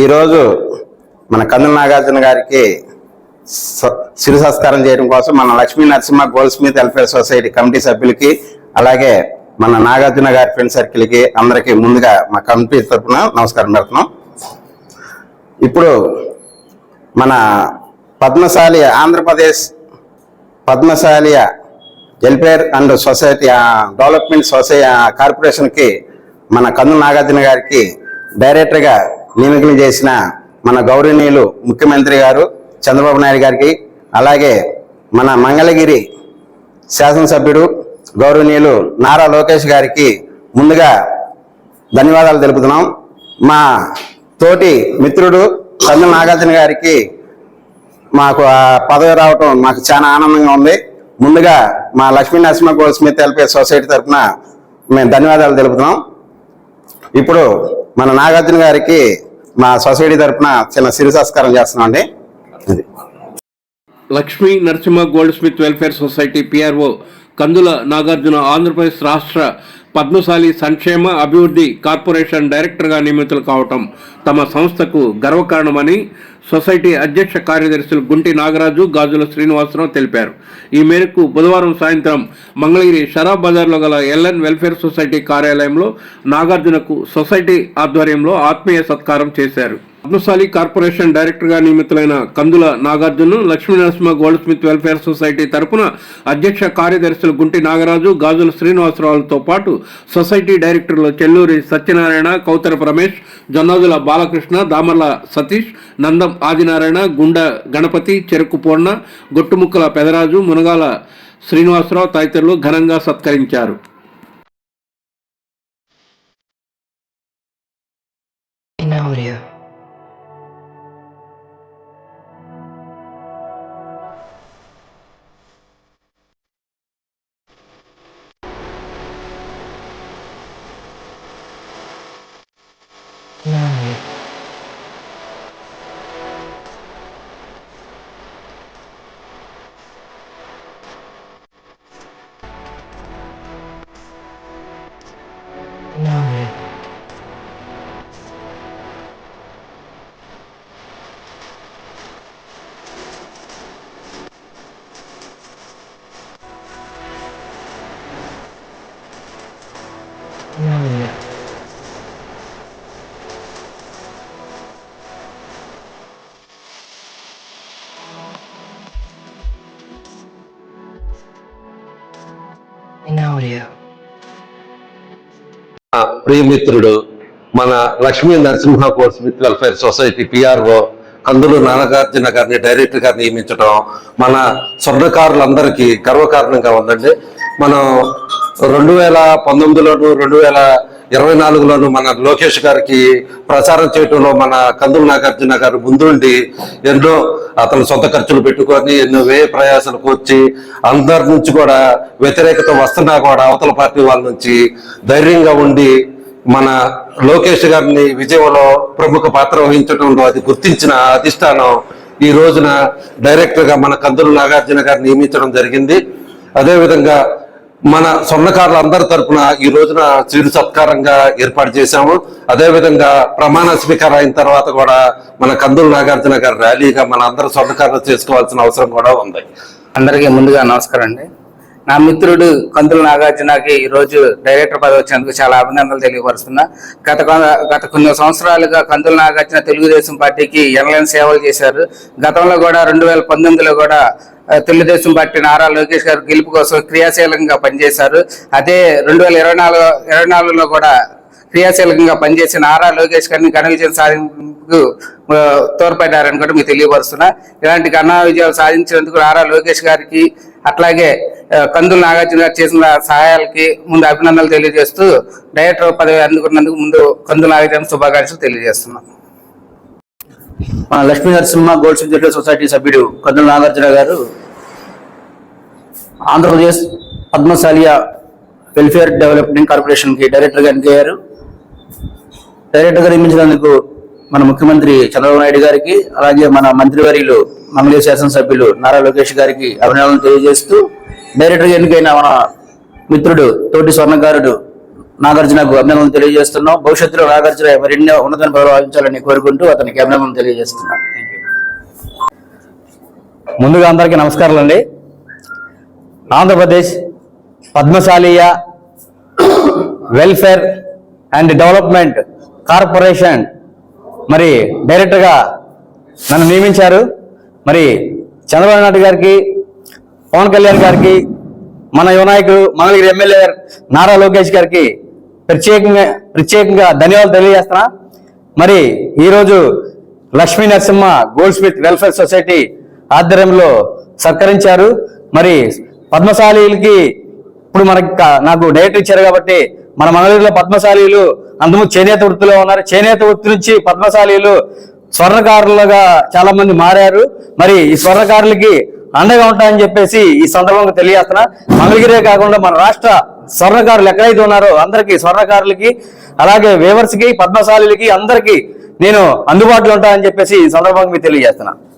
ఈరోజు మన కందుల నాగార్జున గారికి శిరు సంస్కారం చేయడం కోసం మన Lakshmi Narasimha goldsmith welfare society committee సభ్యులకి అలాగే మన నాగార్జున గారి ఫ్రెండ్ సర్కిల్కి అందరికీ ముందుగా మా కమిటీ తరఫున నమస్కారం పెడుతున్నాం. ఇప్పుడు మన Padmashali Andhra Pradesh Padmashali welfare and society development society కార్పొరేషన్కి మన కందుల నాగార్జున గారికి డైరెక్టర్గా నియమికలు చేసిన మన గౌరవనీయులు ముఖ్యమంత్రి గారు చంద్రబాబు నాయుడు గారికి, అలాగే మన మంగళగిరి శాసనసభ్యుడు గౌరవనీయులు నారా లోకేష్ గారికి ముందుగా ధన్యవాదాలు తెలుపుతున్నాం. మా తోటి మిత్రుడు కందుల నాగార్జున గారికి మాకు పదవి రావటం మాకు చాలా ఆనందంగా ఉంది. ముందుగా మా Lakshmi Narasimha goldsmith welfare society తరఫున మేము ధన్యవాదాలు తెలుపుతున్నాం. ఇప్పుడు మన నాగార్జున గారికి మా సొసైటీ తరఫున చిన్న శిరు సంస్కారం చేస్తున్నాం అండి. Lakshmi Narasimha goldsmith welfare society PRO Kandula Nagarjuna Andhra Pradesh రాష్ట్ర పద్మశాలి సంక్షేమ అభివృద్ధి కార్పొరేషన్ డైరెక్టర్గా నియమితులు కావటం తమ సంస్థకు గర్వకారణమని సొసైటీ అధ్యక్ష కార్యదర్శులు గుంటి నాగరాజు, గాజుల శ్రీనివాసరావు తెలిపారు. ఈ మేరకు బుధవారం సాయంత్రం మంగళగిరి షరాబ్ బజార్లో గల ఎల్ఎన్ వెల్ఫేర్ సొసైటీ కార్యాలయంలో నాగార్జునకు సొసైటీ ఆధ్వర్యంలో ఆత్మీయ సత్కారం చేశారు. పద్మశాలి కార్పొరేషన్ డైరెక్టర్గా నియమితులైన Kandula Nagarjuna Lakshmi Narasimha goldsmith welfare society తరపున అధ్యక్ష కార్యదర్శులు గుంటి నాగరాజు, గాజుల శ్రీనివాసరావులతో పాటు సొసైటీ డైరెక్టర్లు చెల్లూరి సత్యనారాయణ, కౌతరపు రమేష్, జొన్నదుల బాలకృష్ణ, దామర్ల సతీష్, నందం ఆదినారాయణ, గుండ గణపతి, చెరుకు పూర్ణ, గొట్టుముక్కల పెదరాజు, మునగాల శ్రీనివాసరావు తదితరులు ఘనంగా సత్కరించారు. ప్రియమిత్రుడు మన Lakshmi Narasimha goldsmith welfare society PRO Kandula Nagarjuna గారిని డైరెక్టర్ గా నియమించడం మన స్వర్ణకారులందరికీ గర్వకారణంగా ఉందండి. మనం 2019లోను 2024లోను మన లోకేష్ గారికి ప్రచారం చేయడంలో మన కందుల నాగార్జున గారు ముందుండి ఎన్నో అతను సొంత ఖర్చులు పెట్టుకొని ఎన్నో వ్యయ ప్రయాసాలకు వచ్చి అందరి నుంచి కూడా వ్యతిరేకత వస్తున్నా కూడా అవతల పార్టీ వాళ్ళ నుంచి ధైర్యంగా ఉండి మన లోకేష్ గారిని విజయంలో ప్రముఖ పాత్ర వహించడంలో అది గుర్తించిన అధిష్టానం ఈ రోజున డైరెక్టర్ గా మన కందుల నాగార్జున గారిని నియమించడం జరిగింది. అదేవిధంగా మన స్వర్ణకారులందరి తరఫున ఈ రోజున చిరు సత్కారంగా ఏర్పాటు చేశాము. అదేవిధంగా ప్రమాణ స్వీకారం అయిన తర్వాత కూడా మన కందుల నాగార్జున గారి ర్యాలీగా మన అందరూ స్వర్ణకారులు చేసుకోవాల్సిన అవసరం కూడా ఉంది. అందరికీ ముందుగా నమస్కారం అండి. నా మిత్రుడు కందుల నాగార్జునకి ఈరోజు డైరెక్టర్ పదవి వచ్చినందుకు చాలా అభినందనలు తెలియపరుస్తున్నా. గత కొన్ని సంవత్సరాలుగా కందుల నాగార్జున తెలుగుదేశం పార్టీకి ఎనలేని సేవలు చేశారు. గతంలో కూడా 2019లో కూడా తెలుగుదేశం పార్టీ నారా లోకేష్ గారు గెలుపు కోసం క్రియాశీలంగా పనిచేశారు. అదే 2024లో కూడా క్రియాశీలకంగా పనిచేసి నారా లోకేష్ గారిని ఘన విజయం సాధించేందుకు తోడ్పడ్డారని కూడా మీకు తెలియపరుస్తున్నా. ఇలాంటి ఘన విజయాలు సాధించినందుకు నారా లోకేష్ గారికి అట్లాగే కందుల నాగార్జున గారు చేసిన సహాయాలకి ముందు అభినందనలు తెలియజేస్తూ డైరెక్టర్ పదవి అందుకున్నందుకు ముందు కందుల నాగార్జున శుభాకాంక్షలు తెలియజేస్తున్నాం. మన Lakshmi Narasimha goldsmith welfare society సభ్యుడు కందుల నాగార్జున గారు ఆంధ్రప్రదేశ్ పద్మశాలి వెల్ఫేర్ డెవలప్మెంట్ కార్పొరేషన్కి డైరెక్టర్గా ఎన్నికయ్యారు. డైరెక్టర్గా నియమించినందుకు మన ముఖ్యమంత్రి చంద్రబాబు నాయుడు గారికి, అలాగే మన మంత్రివర్యులు మంగళగిరి శాసనసభ్యులు నారా లోకేష్ గారికి అభినందనలు తెలియజేస్తూ, డైరెక్టర్గా ఎన్నికైన మన మిత్రుడు తోటి స్వర్ణకారుడు నాగార్జునకు అభినందనలు తెలియజేస్తున్నాం. భవిష్యత్తులో నాగార్జున మరిన్ని ఉన్నత భావించాలని కోరుకుంటూ అతనికి అభినందనలు తెలియజేస్తున్నాం. ముందుగా అందరికీ నమస్కారాలు అండి. Andhra Pradesh Padmashaliya welfare and development corporation మరి డైరెక్టర్గా నన్ను నియమించారు. మరి చంద్రబాబు నాయుడు గారికి, పవన్ కళ్యాణ్ గారికి, మన యువ నాయకుడు మంగళగిరి ఎమ్మెల్యే నారా లోకేష్ గారికి ప్రత్యేకంగా ధన్యవాదాలు తెలియజేస్తున్నా. మరి ఈరోజు Lakshmi Narasimha goldsmith welfare society ఆధ్వర్యంలో సత్కరించారు. మరి పద్మశాలీలకి ఇప్పుడు నాకు డైరెక్టర్ ఇచ్చారు కాబట్టి మన మంగళగిరిలో పద్మశాలీలు అందుకు చేనేత వృత్తిలో ఉన్నారు. చేనేత వృత్తి నుంచి పద్మశాలీలు స్వర్ణకారులుగా చాలా మంది మారారు. మరి ఈ స్వర్ణకారులకి అండగా ఉంటాయని చెప్పేసి ఈ సందర్భంగా తెలియజేస్తున్నా. మంగళగిరే కాకుండా మన రాష్ట్ర స్వర్ణకారులు ఎక్కడైతే ఉన్నారో అందరికీ, స్వర్ణకారులకి అలాగే వేవర్స్ కి, పద్మశాలీలకి అందరికీ నేను అందుబాటులో ఉంటానని చెప్పేసి ఈ సందర్భంగా మీకు తెలియజేస్తున్నా.